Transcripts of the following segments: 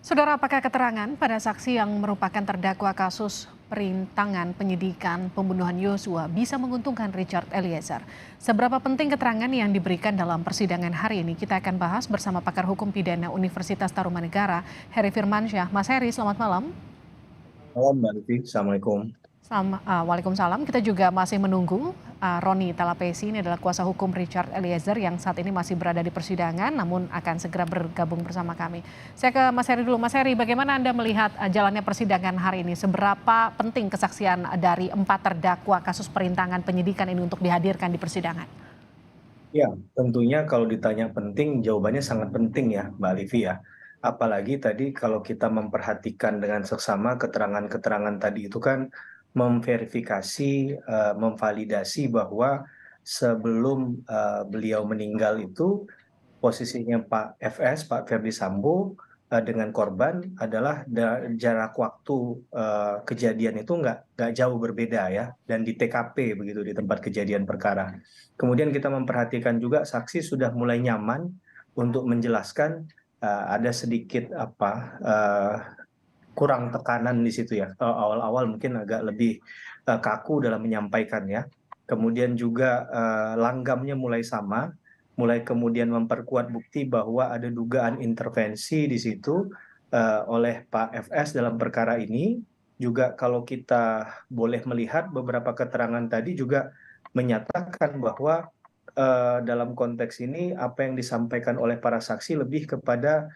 Saudara, apakah keterangan pada saksi yang merupakan terdakwa kasus perintangan penyidikan pembunuhan Yosua bisa menguntungkan Richard Eliezer? Seberapa penting keterangan yang diberikan dalam persidangan hari ini? Kita akan bahas bersama pakar hukum pidana Universitas Tarumanegara, Heri Firmansyah. Mas Heri, selamat malam. Malam Mbak Livi, Assalamualaikum. Waalaikumsalam. Kita juga masih menunggu Roni Talapesi, ini adalah kuasa hukum Richard Eliezer yang saat ini masih berada di persidangan namun akan segera bergabung bersama kami. Saya ke Mas Heri dulu. Mas Heri, bagaimana Anda melihat jalannya persidangan hari ini? Seberapa penting kesaksian dari 4 terdakwa kasus perintangan penyidikan ini untuk dihadirkan di persidangan? Ya, tentunya kalau ditanya penting, jawabannya sangat penting ya Mbak Livi ya. Apalagi tadi kalau kita memperhatikan dengan seksama keterangan-keterangan tadi itu kan memverifikasi, memvalidasi bahwa sebelum beliau meninggal itu posisinya Pak FS, Pak Ferdi Sambo dengan korban adalah jarak waktu kejadian itu nggak jauh berbeda ya, dan di TKP begitu di tempat kejadian perkara. Kemudian kita memperhatikan juga saksi sudah mulai nyaman untuk menjelaskan ada sedikit kurang tekanan di situ ya. Awal-awal mungkin agak lebih kaku dalam menyampaikan ya. Kemudian juga langgamnya mulai sama, mulai kemudian memperkuat bukti bahwa ada dugaan intervensi di situ oleh Pak FS dalam perkara ini. Juga kalau kita boleh melihat beberapa keterangan tadi juga menyatakan bahwa dalam konteks ini apa yang disampaikan oleh para saksi lebih kepada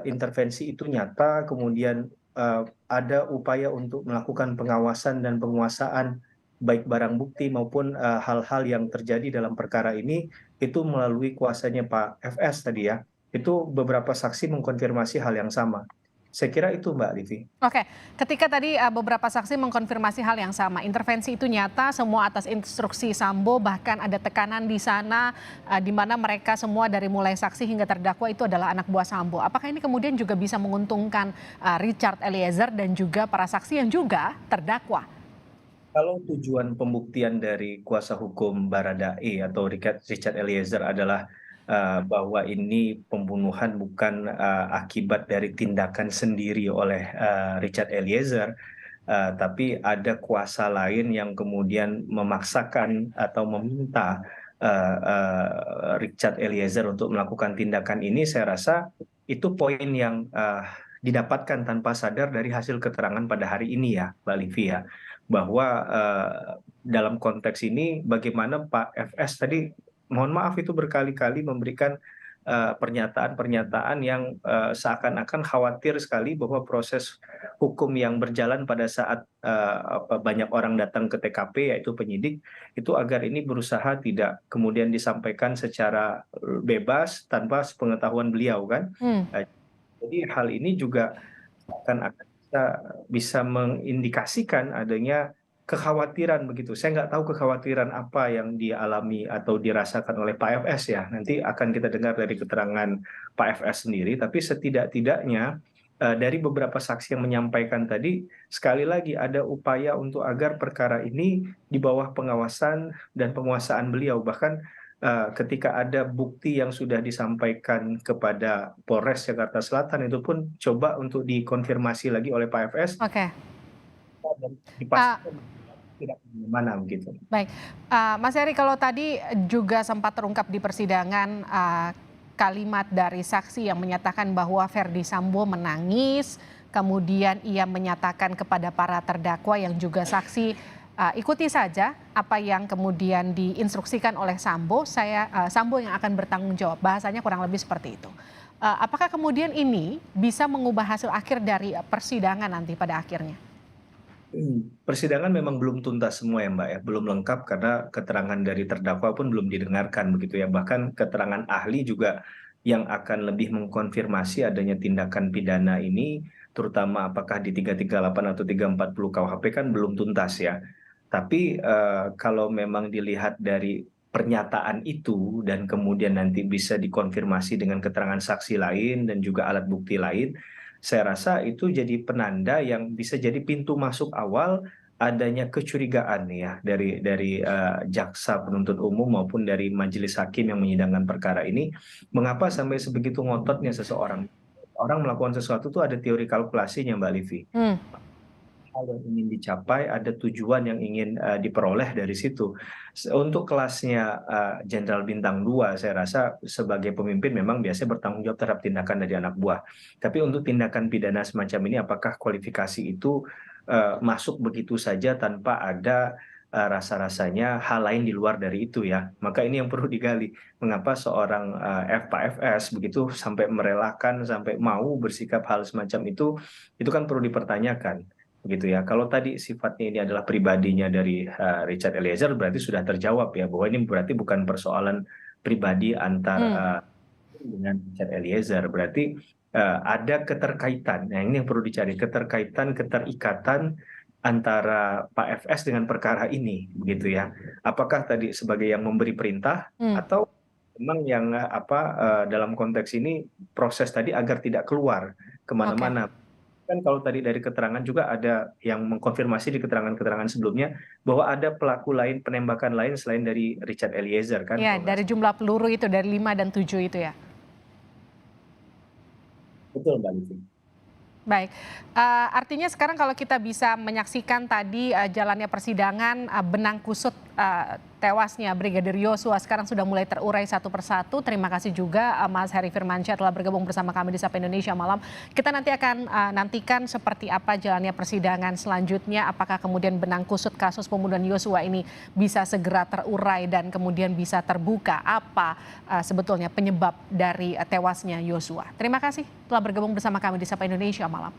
intervensi itu nyata, kemudian ada upaya untuk melakukan pengawasan dan penguasaan baik barang bukti maupun hal-hal yang terjadi dalam perkara ini itu melalui kuasanya Pak FS tadi ya. Itu beberapa saksi mengkonfirmasi hal yang sama. Saya kira itu Mbak Livi. Oke, ketika tadi beberapa saksi mengkonfirmasi hal yang sama, intervensi itu nyata, semua atas instruksi Sambo, bahkan ada tekanan di sana, di mana mereka semua dari mulai saksi hingga terdakwa itu adalah anak buah Sambo. Apakah ini kemudian juga bisa menguntungkan Richard Eliezer dan juga para saksi yang juga terdakwa? Kalau tujuan pembuktian dari kuasa hukum Baradae atau Richard Eliezer adalah bahwa ini pembunuhan bukan akibat dari tindakan sendiri oleh Richard Eliezer, tapi ada kuasa lain yang kemudian memaksakan atau meminta Richard Eliezer untuk melakukan tindakan ini, saya rasa itu poin yang didapatkan tanpa sadar dari hasil keterangan pada hari ini ya, Mbak Livi ya, bahwa dalam konteks ini bagaimana Pak FS tadi, mohon maaf itu berkali-kali memberikan pernyataan-pernyataan yang seakan-akan khawatir sekali bahwa proses hukum yang berjalan pada saat banyak orang datang ke TKP yaitu penyidik itu agar ini berusaha tidak kemudian disampaikan secara bebas tanpa sepengetahuan beliau kan. Hmm. Eh, Jadi hal ini juga akan bisa mengindikasikan adanya kekhawatiran begitu. Saya nggak tahu kekhawatiran apa yang dialami atau dirasakan oleh Pak FS ya. Nanti akan kita dengar dari keterangan Pak FS sendiri. Tapi setidak-tidaknya dari beberapa saksi yang menyampaikan tadi, sekali lagi ada upaya untuk agar perkara ini di bawah pengawasan dan penguasaan beliau. Bahkan ketika ada bukti yang sudah disampaikan kepada Polres Jakarta Selatan itu pun coba untuk dikonfirmasi lagi oleh Pak FS Oke. dan Uh, dipastikan tidak mana begitu. Baik, Mas Heri, kalau tadi juga sempat terungkap di persidangan kalimat dari saksi yang menyatakan bahwa Ferdi Sambo menangis, kemudian ia menyatakan kepada para terdakwa yang juga saksi, ikuti saja apa yang kemudian diinstruksikan oleh Sambo, Sambo yang akan bertanggung jawab. Bahasanya kurang lebih seperti itu. Apakah kemudian ini bisa mengubah hasil akhir dari persidangan nanti pada akhirnya? Persidangan memang belum tuntas semua ya Mbak ya, belum lengkap karena keterangan dari terdakwa pun belum didengarkan begitu ya. Bahkan keterangan ahli juga yang akan lebih mengkonfirmasi adanya tindakan pidana ini, terutama apakah di 338 atau 340 KUHP kan belum tuntas ya. Tapi kalau memang dilihat dari pernyataan itu dan kemudian nanti bisa dikonfirmasi dengan keterangan saksi lain dan juga alat bukti lain, saya rasa itu jadi penanda yang bisa jadi pintu masuk awal adanya kecurigaan ya dari jaksa penuntut umum maupun dari majelis hakim yang menyidangkan perkara ini, mengapa sampai sebegitu ngototnya seseorang orang melakukan sesuatu tuh ada teori kalkulasinya, Mbak Livi. Hmm, Hal yang ingin dicapai, ada tujuan yang ingin diperoleh dari situ. Untuk kelasnya Jenderal Bintang 2, saya rasa sebagai pemimpin memang biasanya bertanggung jawab terhadap tindakan dari anak buah. Tapi untuk tindakan pidana semacam ini, apakah kualifikasi itu masuk begitu saja tanpa ada rasa-rasanya hal lain di luar dari itu ya? Maka ini yang perlu digali. Mengapa seorang Pak FS begitu sampai merelakan, sampai mau bersikap hal semacam itu kan perlu dipertanyakan begitu ya. Kalau tadi sifatnya ini adalah pribadinya dari Richard Eliezer berarti sudah terjawab ya bahwa ini berarti bukan persoalan pribadi antar hmm. dengan Richard Eliezer, berarti ada keterkaitan. Nah, ini yang perlu dicari, keterkaitan, keterikatan antara Pak FS dengan perkara ini begitu ya. Apakah tadi sebagai yang memberi perintah Hmm. atau memang yang dalam konteks ini proses tadi agar tidak keluar Oke. kemana-mana. Kan kalau tadi dari keterangan juga ada yang mengkonfirmasi di keterangan-keterangan sebelumnya bahwa ada pelaku lain, penembakan lain selain dari Richard Eliezer kan Ya, kalau nggak dari salah. jumlah peluru itu dari 5 dan 7 itu ya. Betul Mbak Livi. Baik, artinya sekarang kalau kita bisa menyaksikan tadi jalannya persidangan, benang kusut tewasnya Brigadir Yosua sekarang sudah mulai terurai satu persatu. Terima kasih juga Mas Heri Firmansyah telah bergabung bersama kami di Sapa Indonesia Malam. Kita nanti akan nantikan seperti apa jalannya persidangan selanjutnya. Apakah kemudian benang kusut kasus pembunuhan Yosua ini bisa segera terurai dan kemudian bisa terbuka apa sebetulnya penyebab dari tewasnya Yosua. Terima kasih telah bergabung bersama kami di Sapa Indonesia Malam.